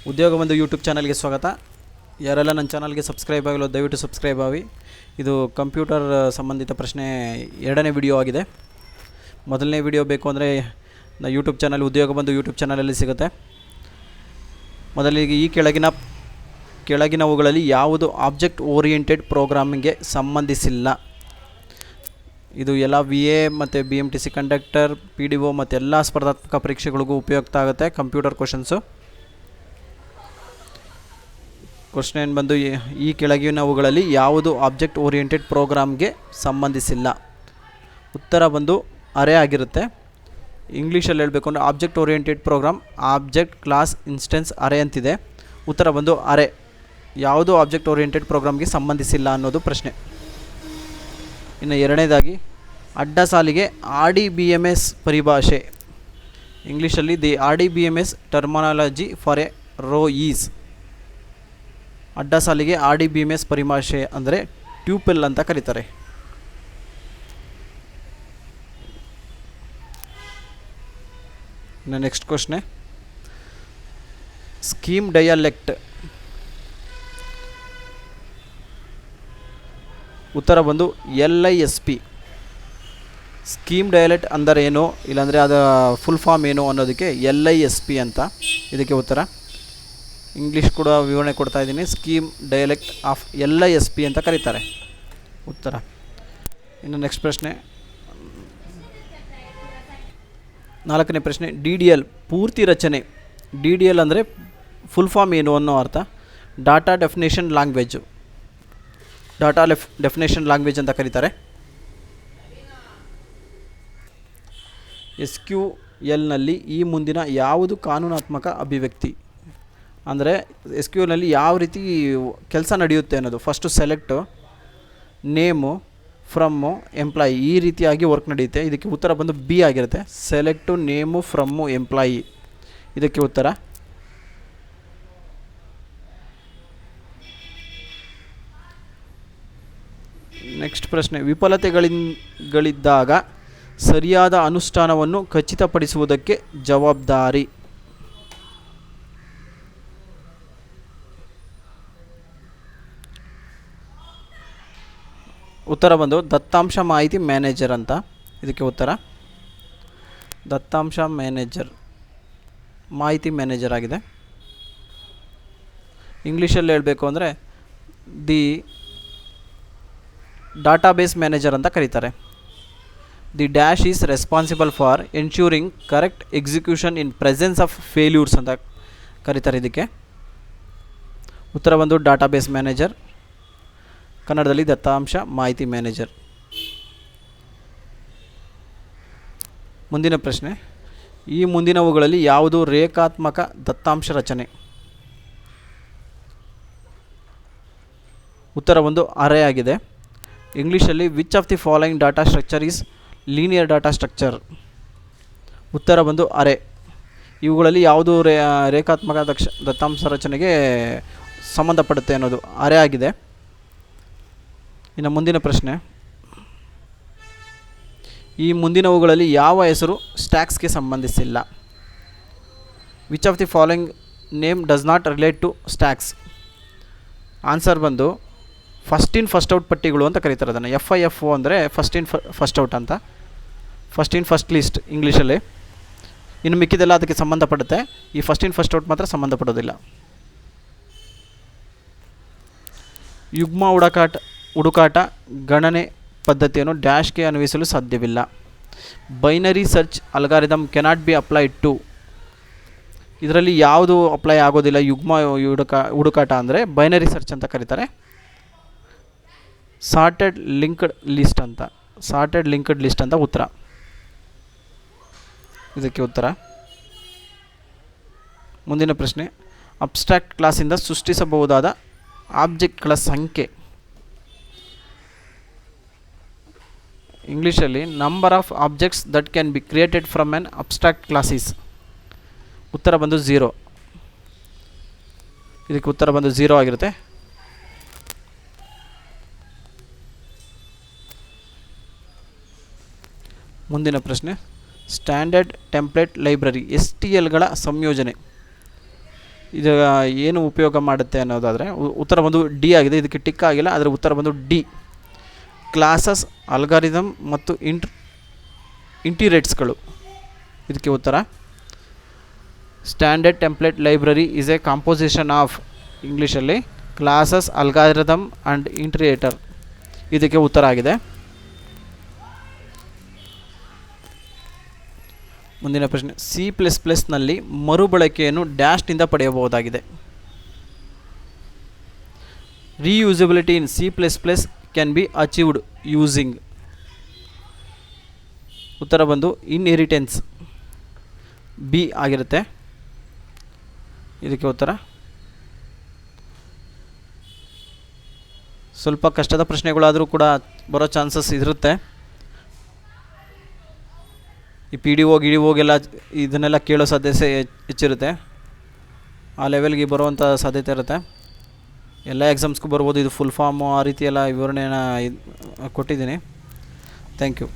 ಉದ್ಯೋಗ ಬಂಧು ಯೂಟ್ಯೂಬ್ ಚಾನಲ್ಗೆ ಸ್ವಾಗತ. ಯಾರೆಲ್ಲ ನನ್ನ ಚಾನಲ್ಗೆ ಸಬ್ಸ್ಕ್ರೈಬ್ ಆಗಿಲ್ಲ ದಯವಿಟ್ಟು ಸಬ್ಸ್ಕ್ರೈಬ್ ಆಗಿ. ಇದು ಕಂಪ್ಯೂಟರ್ ಸಂಬಂಧಿತ ಪ್ರಶ್ನೆ ಎರಡನೇ ವಿಡಿಯೋ ಆಗಿದೆ. ಮೊದಲನೇ ವಿಡಿಯೋ ಬೇಕು ಅಂದರೆ ಯೂಟ್ಯೂಬ್ ಚಾನಲ್ ಉದ್ಯೋಗ ಬಂಧು ಯೂಟ್ಯೂಬ್ ಚಾನಲಲ್ಲಿ ಸಿಗುತ್ತೆ. ಮೊದಲಿಗೆ ಈ ಕೆಳಗಿನವುಗಳಲ್ಲಿ ಯಾವುದು ಆಬ್ಜೆಕ್ಟ್ ಓರಿಯೆಂಟೆಡ್ ಪ್ರೋಗ್ರಾಮಿಂಗ್ಗೆ ಸಂಬಂಧಿಸಿಲ್ಲ? ಇದು ಎಲ್ಲ VA ಮತ್ತು BMTC ಕಂಡಕ್ಟರ್, PDO ಮತ್ತು ಎಲ್ಲ ಸ್ಪರ್ಧಾತ್ಮಕ ಪರೀಕ್ಷೆಗಳಿಗೂ ಉಪಯುಕ್ತ ಆಗುತ್ತೆ ಕಂಪ್ಯೂಟರ್ ಕ್ವಶನ್ಸು. ಕ್ವಶನ್ ಬಂದು ಈ ಕೆಳಗಿನವುಗಳಲ್ಲಿ ಯಾವುದು ಆಬ್ಜೆಕ್ಟ್ ಓರಿಯೆಂಟೆಡ್ ಪ್ರೋಗ್ರಾಮ್ಗೆ ಸಂಬಂಧಿಸಿಲ್ಲ? ಉತ್ತರ ಬಂದು ಅರೆ ಆಗಿರುತ್ತೆ. ಇಂಗ್ಲೀಷಲ್ಲಿ ಹೇಳಬೇಕು ಅಂದರೆ object oriented program object class instance are ಅಂತಿದೆ. ಉತ್ತರ ಬಂದು ಅರೆ. ಯಾವುದು ಆಬ್ಜೆಕ್ಟ್ ಓರಿಯೆಂಟೆಡ್ ಪ್ರೋಗ್ರಾಮ್ಗೆ ಸಂಬಂಧಿಸಿಲ್ಲ ಅನ್ನೋದು ಪ್ರಶ್ನೆ. ಇನ್ನು ಎರಡನೇದಾಗಿ ಅಡ್ಡ ಸಾಲಿಗೆ RDBMS ಪರಿಭಾಷೆ. ಇಂಗ್ಲೀಷಲ್ಲಿ the RDBMS terminology for a row is. ಅಡ್ಡ ಸಾಲಿಗೆ RDBMS ಪರಿಭಾಷೆ ಅಂದರೆ ಟ್ಯೂಪಲ್ ಅಂತ ಕರೀತಾರೆ. ಇನ್ನು ನೆಕ್ಸ್ಟ್ ಕ್ವಶ್ನೆ, ಸ್ಕೀಮ್ ಡಯಾಲೆಕ್ಟ್. ಉತ್ತರ ಬಂದು LISP. ಸ್ಕೀಮ್ ಡಯಾಲೆಕ್ಟ್ ಅಂದರೆ ಏನು, ಇಲ್ಲಾಂದರೆ ಅದರ ಫುಲ್ ಫಾರ್ಮ್ ಏನು ಅನ್ನೋದಕ್ಕೆ LISP ಅಂತ ಇದಕ್ಕೆ ಉತ್ತರ. ಇಂಗ್ಲೀಷ್ ಕೂಡ ವಿವರಣೆ ಕೊಡ್ತಾ ಇದ್ದೀನಿ. ಸ್ಕೀಮ್ ಡಯಾಲೆಕ್ಟ್ ಆಫ್ LISP ಅಂತ ಕರೀತಾರೆ ಉತ್ತರ. ಇನ್ನು ನೆಕ್ಸ್ಟ್ ಪ್ರಶ್ನೆ, ನಾಲ್ಕನೇ ಪ್ರಶ್ನೆ, DDL ಪೂರ್ತಿ ರಚನೆ. DDL ಅಂದರೆ ಫುಲ್ ಫಾರ್ಮ್ ಏನು ಅನ್ನೋ ಅರ್ಥ. Data definition language, data definition language ಅಂತ ಕರೀತಾರೆ. SQLನಲ್ಲಿ ಈ ಮುಂದಿನ ಯಾವುದು ಕಾನೂನಾತ್ಮಕ ಅಭಿವ್ಯಕ್ತಿ? ಅಂದರೆ SQLನಲ್ಲಿ ಯಾವ ರೀತಿ ಕೆಲಸ ನಡೆಯುತ್ತೆ ಅನ್ನೋದು. ಫಸ್ಟು ಸೆಲೆಕ್ಟು, ನೇಮು, ಫ್ರಮ್ಮು, ಎಂಪ್ಲಾಯಿ, ಈ ರೀತಿಯಾಗಿ ವರ್ಕ್ ನಡೆಯುತ್ತೆ. ಇದಕ್ಕೆ ಉತ್ತರ ಬಂದು B ಆಗಿರುತ್ತೆ. ಸೆಲೆಕ್ಟು, ನೇಮು, ಫ್ರಮ್ಮು, ಎಂಪ್ಲಾಯಿ ಇದಕ್ಕೆ ಉತ್ತರ. ನೆಕ್ಸ್ಟ್ ಪ್ರಶ್ನೆ, ವಿಫಲತೆಗಳಿದ್ದಾಗ ಸರಿಯಾದ ಅನುಷ್ಠಾನವನ್ನು ಖಚಿತಪಡಿಸುವುದಕ್ಕೆ ಜವಾಬ್ದಾರಿ. ಉತ್ತರ ಬಂದು ದತ್ತಾಂಶ ಮಾಹಿತಿ ಮ್ಯಾನೇಜರ್ ಅಂತ ಇದಕ್ಕೆ ಉತ್ತರ. ದತ್ತಾಂಶ ಮ್ಯಾನೇಜರ್ ಮಾಹಿತಿ ಮ್ಯಾನೇಜರ್ ಆಗಿದೆ. ಇಂಗ್ಲೀಷಲ್ಲಿ ಹೇಳಬೇಕು ಅಂದರೆ ದಿ ಡಾಟಾಬೇಸ್ ಮ್ಯಾನೇಜರ್ ಅಂತ ಕರೀತಾರೆ. The dash is responsible for ensuring correct execution in presence of failures ಅಂತ ಕರೀತಾರೆ ಇದಕ್ಕೆ. ಉತ್ತರ ಬಂದು ಡಾಟಾಬೇಸ್ ಮ್ಯಾನೇಜರ್, ಕನ್ನಡದಲ್ಲಿ ದತ್ತಾಂಶ ಮಾಹಿತಿ ಮ್ಯಾನೇಜರ್. ಮುಂದಿನ ಪ್ರಶ್ನೆ, ಈ ಮುಂದಿನವುಗಳಲ್ಲಿ ಯಾವುದು ರೇಖಾತ್ಮಕ ದತ್ತಾಂಶ ರಚನೆ? ಉತ್ತರ ಒಂದು ಅರೆ ಆಗಿದೆ. ಇಂಗ್ಲೀಷಲ್ಲಿ which of the following data structure is linear data structure? ಉತ್ತರ ಬಂದು ಅರೆ. ಇವುಗಳಲ್ಲಿ ಯಾವುದು ರೇಖಾತ್ಮಕ ದತ್ತಾಂಶ ರಚನೆಗೆ ಸಂಬಂಧಪಡುತ್ತೆ ಅನ್ನೋದು ಅರೆ ಆಗಿದೆ. ಇನ್ನು ಮುಂದಿನ ಪ್ರಶ್ನೆ, ಈ ಮುಂದಿನವುಗಳಲ್ಲಿ ಯಾವ ಹೆಸರು ಸ್ಟ್ಯಾಕ್ಸ್ಗೆ ಸಂಬಂಧಿಸಿಲ್ಲ? Which of the following name does not relate to stacks? Answer ಬಂದು ಫಸ್ಟ್ ಇನ್ ಫಸ್ಟ್ ಔಟ್ ಪಟ್ಟಿಗಳು ಅಂತ ಕರೀತಾರೆ ಅದನ್ನು. FIFO ಅಂದರೆ ಫಸ್ಟ್ ಇನ್ ಫಸ್ಟ್ ಔಟ್ ಅಂತ. ಫಸ್ಟ್ ಇನ್ ಫಸ್ಟ್ ಲಿಸ್ಟ್ ಇಂಗ್ಲೀಷಲ್ಲಿ. ಇನ್ನು ಮಿಕ್ಕಿದೆಲ್ಲ ಅದಕ್ಕೆ ಸಂಬಂಧಪಡುತ್ತೆ. ಈ ಫಸ್ಟ್ ಇನ್ ಫಸ್ಟ್ ಔಟ್ ಮಾತ್ರ ಸಂಬಂಧಪಡೋದಿಲ್ಲ. ಯುಗ್ಮ ಹುಡುಕಾಟ ಗಣನೆ ಪದ್ಧತಿಯನ್ನು ಡ್ಯಾಶ್ಗೆ ಅನ್ವಯಿಸಲು ಸಾಧ್ಯವಿಲ್ಲ. Binary search algorithm cannot be applied to. ಇದರಲ್ಲಿ ಯಾವುದು ಅಪ್ಲೈ ಆಗೋದಿಲ್ಲ. ಯುಗ್ಮ ಹುಡುಕಾಟ ಅಂದರೆ ಬೈನರಿ ಸರ್ಚ್ ಅಂತ ಕರೀತಾರೆ. ಸಾರ್ಟೆಡ್ ಲಿಂಕ್ಡ್ ಲಿಸ್ಟ್ ಅಂತ ಉತ್ತರ ಇದಕ್ಕೆ ಉತ್ತರ. ಮುಂದಿನ ಪ್ರಶ್ನೆ, ಅಬ್ಸ್ಟ್ರಾಕ್ಟ್ ಕ್ಲಾಸಿಂದ ಸೃಷ್ಟಿಸಬಹುದಾದ ಆಬ್ಜೆಕ್ಟ್ಗಳ ಸಂಖ್ಯೆ. ಇಂಗ್ಲೀಷಲ್ಲಿ number of objects that can be created from on abstract classes. ಉತ್ತರ ಬಂದು 0. ಇದಕ್ಕೆ ಉತ್ತರ ಬಂದು 0 ಆಗಿರುತ್ತೆ. ಮುಂದಿನ ಪ್ರಶ್ನೆ, ಸ್ಟ್ಯಾಂಡರ್ಡ್ ಟೆಂಪ್ಲೇಟ್ ಲೈಬ್ರರಿ STLಗಳ ಸಂಯೋಜನೆ. ಇದು ಏನು ಉಪಯೋಗ ಮಾಡುತ್ತೆ ಅನ್ನೋದಾದರೆ ಉತ್ತರ ಬಂದು ಡಿ ಆಗಿದೆ. ಇದಕ್ಕೆ ಟಿಕ್ ಆಗಿಲ್ಲ, ಅದರ ಉತ್ತರ ಬಂದು ಡಿ. ಕ್ಲಾಸಸ್, ಅಲ್ಗಾರಿದಮ್ ಮತ್ತು ಇಂಟಿರೇಟ್ಸ್ಗಳು ಇದಕ್ಕೆ ಉತ್ತರ. Standard template library is A composition of, ಇಂಗ್ಲೀಷಲ್ಲಿ ಕ್ಲಾಸಸ್, ಅಲ್ಗಾರಿದಮ್ ಆ್ಯಂಡ್ ಇಂಟಿರೇಟರ್ ಇದಕ್ಕೆ ಉತ್ತರ ಆಗಿದೆ. ಮುಂದಿನ ಪ್ರಶ್ನೆ, C++ನಲ್ಲಿ ಮರುಬಳಕೆಯನ್ನು ಡ್ಯಾಶ್ನಿಂದ ಪಡೆಯಬಹುದಾಗಿದೆ. ರೀಯೂಸಬಿಲಿಟಿ ಇನ್ C++ can be achieved using. ಉತ್ತರ ಬಂದು ಇನ್ಹೆರಿಟೆನ್ಸ್, ಬಿ ಆಗಿರುತ್ತೆ ಇದಕ್ಕೆ ಉತ್ತರ. ಸ್ವಲ್ಪ ಕಷ್ಟದ ಪ್ರಶ್ನೆಗಳಾದರೂ ಕೂಡ ಬರೋ ಚಾನ್ಸಸ್ ಇರುತ್ತೆ. ಈ PDO ಗಿಡಿಒಗೆಲ್ಲ ಇದನ್ನೆಲ್ಲ ಕೇಳೋ ಸಾಧ್ಯತೆ ಹೆಚ್ಚಿರುತ್ತೆ. ಆ ಲೆವೆಲ್ಗೆ ಬರುವಂಥ ಸಾಧ್ಯತೆ ಇರುತ್ತೆ. ಎಲ್ಲ ಎಕ್ಸಾಮ್ಸ್ಗೂ ಬರ್ಬೋದು. ಇದು ಫುಲ್ ಫಾರ್ಮು ಆ ರೀತಿ ಎಲ್ಲ ವಿವರಣೆಯನ್ನು ಕೊಟ್ಟಿದ್ದೀನಿ. Thank you.